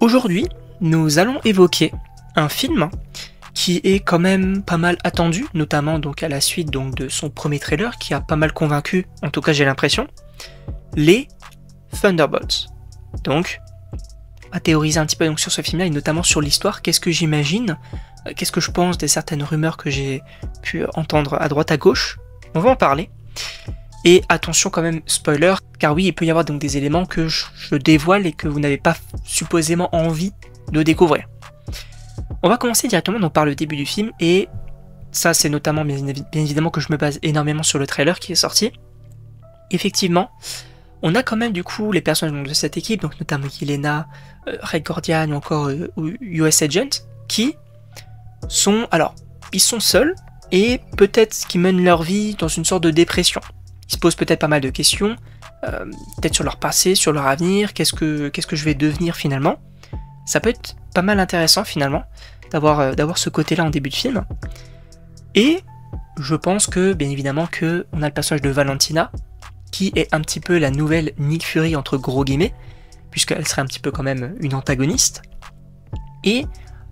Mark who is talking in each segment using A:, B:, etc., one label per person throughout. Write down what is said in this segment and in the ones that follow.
A: Aujourd'hui, nous allons évoquer un film qui est quand même pas mal attendu, notamment donc à la suite donc de son premier trailer qui a pas mal convaincu, en tout cas j'ai l'impression, les Thunderbolts. Donc, à théoriser un petit peu donc sur ce film-là et notamment sur l'histoire, qu'est-ce que j'imagine, qu'est-ce que je pense des certaines rumeurs que j'ai pu entendre à droite à gauche. On va en parler. Et attention quand même, spoiler, car oui, il peut y avoir donc des éléments que je dévoile et que vous n'avez pas supposément envie de découvrir. On va commencer directement donc par le début du film, et ça c'est notamment bien évidemment que je me base énormément sur le trailer qui est sorti. Effectivement, on a quand même du coup les personnages de cette équipe, donc notamment Yelena, Red Guardian ou encore US Agent, qui sont, alors, ils sont seuls, et peut-être qu'ils mènent leur vie dans une sorte de dépression. Ils se posent peut-être pas mal de questions, peut-être sur leur passé, sur leur avenir, qu'est-ce que je vais devenir finalement. Ça peut être pas mal intéressant finalement, d'avoir ce côté-là en début de film. Et je pense que, bien évidemment, que on a le personnage de Valentina, qui est un petit peu la nouvelle Nick Fury entre gros guillemets, puisqu'elle serait un petit peu quand même une antagoniste. Et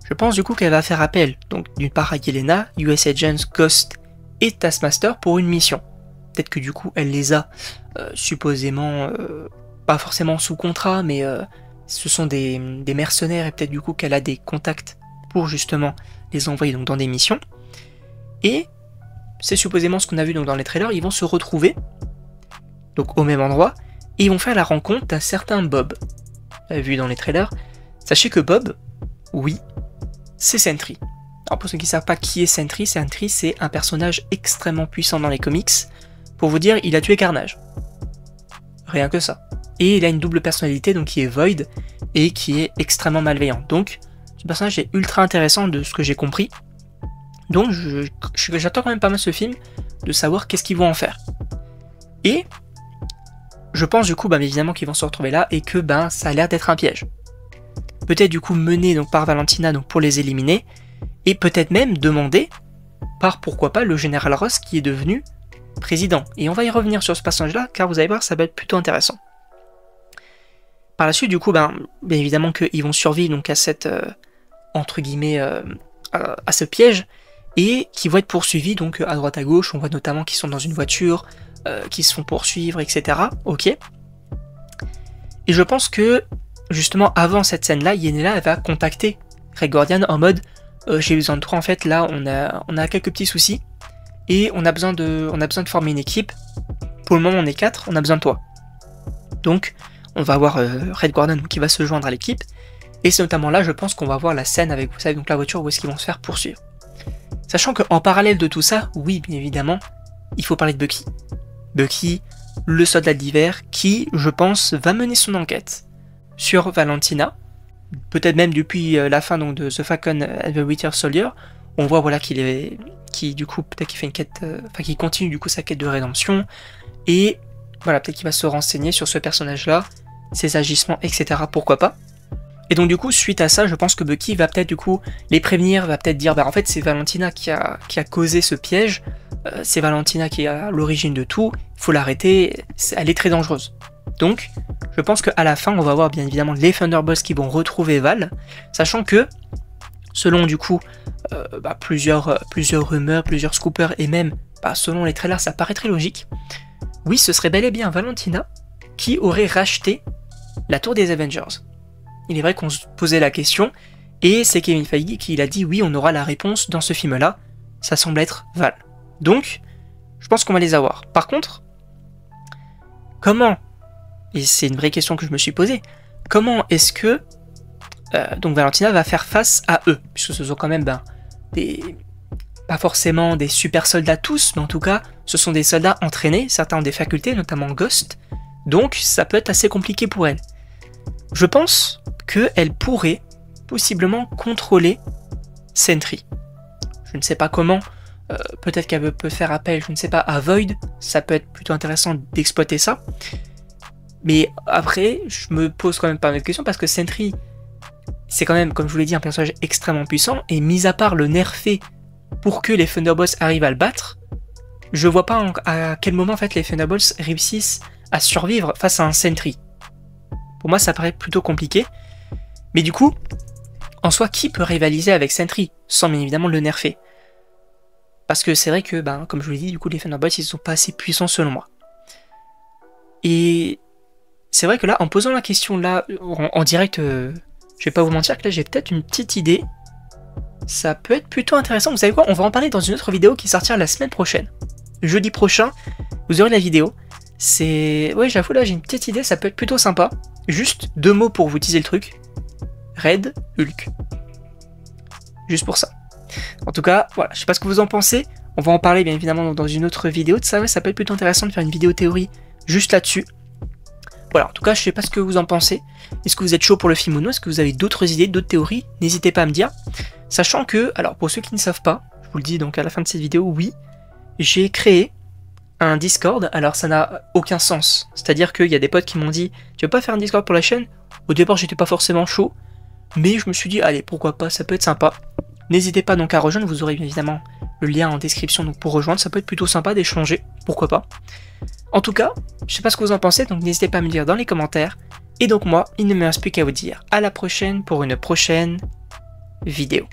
A: je pense du coup qu'elle va faire appel, donc d'une part à Yelena, US Agents, Ghost et Taskmaster pour une mission. Peut-être que du coup elle les a supposément, pas forcément sous contrat, mais ce sont des mercenaires et peut-être du coup qu'elle a des contacts pour justement les envoyer donc dans des missions. Et c'est supposément ce qu'on a vu donc dans les trailers, ils vont se retrouver donc au même endroit et ils vont faire la rencontre d'un certain Bob. Vous l'avez vu dans les trailers. Sachez que Bob, oui, c'est Sentry. Alors pour ceux qui ne savent pas qui est Sentry c'est un personnage extrêmement puissant dans les comics. Pour vous dire, il a tué Carnage. Rien que ça. Et il a une double personnalité, donc qui est Void, et qui est extrêmement malveillant. Donc, ce personnage est ultra intéressant de ce que j'ai compris. Donc, j'attends quand même pas mal ce film, de savoir qu'est-ce qu'ils vont en faire. Et, je pense du coup, évidemment qu'ils vont se retrouver là, et que ça a l'air d'être un piège. Peut-être du coup mené donc, par Valentina donc, pour les éliminer, et peut-être même demandé par, pourquoi pas, le général Ross qui est devenu président. Et on va y revenir sur ce personnage-là, car vous allez voir, ça va être plutôt intéressant. Par la suite, du coup, bien évidemment qu'ils vont survivre donc, à cette, entre guillemets, à ce piège, et qui vont être poursuivis donc à droite à gauche. On voit notamment qu'ils sont dans une voiture, qui se font poursuivre, etc. Ok. Et je pense que, justement, avant cette scène-là, Yenela, elle va contacter Red Guardian en mode j'ai besoin de toi, en fait, là, on a quelques petits soucis, et on a besoin de former une équipe. Pour le moment, on est 4, on a besoin de toi. Donc, on va avoir Red Guardian qui va se joindre à l'équipe, et c'est notamment là, je pense qu'on va voir la scène avec, vous savez, donc la voiture où est-ce qu'ils vont se faire poursuivre. Sachant qu'en parallèle de tout ça, oui, bien évidemment, il faut parler de Bucky. Bucky, le soldat d'hiver, qui, je pense, va mener son enquête sur Valentina, peut-être même depuis la fin donc, de The Falcon and the Winter Soldier. On voit voilà qui du coup peut-être qu'il fait une quête, qui continue du coup sa quête de rédemption, et voilà, peut-être qu'il va se renseigner sur ce personnage-là, ses agissements, etc. Pourquoi pas. Et donc du coup, suite à ça, je pense que Bucky va peut-être du coup les prévenir, va peut-être dire en fait c'est Valentina qui a causé ce piège, c'est Valentina qui est à l'origine de tout, il faut l'arrêter, elle est très dangereuse. Donc, je pense qu'à la fin, on va voir bien évidemment les Thunderbolts qui vont retrouver Val, sachant que, selon du coup plusieurs rumeurs, plusieurs scoopers, et même selon les trailers, ça paraît très logique. Oui, ce serait bel et bien Valentina qui aurait racheté la tour des Avengers. Il est vrai qu'on se posait la question, et c'est Kevin Feige qui l'a dit oui, on aura la réponse dans ce film-là. Ça semble être Val. Donc, je pense qu'on va les avoir. Par contre, comment, et c'est une vraie question que je me suis posée, comment est-ce que donc Valentina va faire face à eux, puisque ce sont quand même pas forcément des super soldats tous, mais en tout cas, ce sont des soldats entraînés, certains ont des facultés, notamment Ghost, donc ça peut être assez compliqué pour elle. Je pense qu'elle pourrait possiblement contrôler Sentry. Je ne sais pas comment, peut-être qu'elle peut faire appel, je ne sais pas, à Void, ça peut être plutôt intéressant d'exploiter ça, mais après, je me pose quand même pas mal de questions, parce que Sentry, c'est quand même, comme je vous l'ai dit, un personnage extrêmement puissant, et mis à part le nerfé pour que les Thunderbolts arrivent à le battre, je vois pas à quel moment en fait les Thunderbolts réussissent à survivre face à un Sentry. Pour moi ça paraît plutôt compliqué, Mais du coup, en soi, qui peut rivaliser avec Sentry, sans bien évidemment le nerfer? Parce que c'est vrai que, ben, comme je vous l'ai dit, du coup, les Thunderbolts, ils sont pas assez puissants selon moi. Et c'est vrai que là, en posant la question là, en direct, je vais pas vous mentir que là, j'ai peut-être une petite idée. Ça peut être plutôt intéressant. Vous savez quoi? On va en parler dans une autre vidéo qui sortira la semaine prochaine. Jeudi prochain, vous aurez la vidéo. Ouais, j'avoue, là, j'ai une petite idée, ça peut être plutôt sympa. Juste 2 mots pour vous teaser le truc. Red Hulk. Juste pour ça. En tout cas, voilà, je sais pas ce que vous en pensez. On va en parler bien évidemment dans une autre vidéo. Ça peut être plutôt intéressant de faire une vidéo théorie juste là-dessus. Voilà, en tout cas, je sais pas ce que vous en pensez. Est-ce que vous êtes chaud pour le film ou non? Est-ce que vous avez d'autres idées, d'autres théories? N'hésitez pas à me dire. Sachant que, alors pour ceux qui ne savent pas, je vous le dis donc à la fin de cette vidéo, oui, j'ai créé un Discord. Alors ça n'a aucun sens. C'est-à-dire qu'il y a des potes qui m'ont dit, tu veux pas faire un Discord pour la chaîne? Au départ, j'étais pas forcément chaud. Mais je me suis dit, allez, pourquoi pas, ça peut être sympa. N'hésitez pas donc à rejoindre, vous aurez bien évidemment le lien en description donc pour rejoindre, ça peut être plutôt sympa d'échanger, pourquoi pas. En tout cas, je sais pas ce que vous en pensez, donc n'hésitez pas à me dire dans les commentaires. Et donc moi, il ne me reste plus qu'à vous dire à la prochaine pour une prochaine vidéo.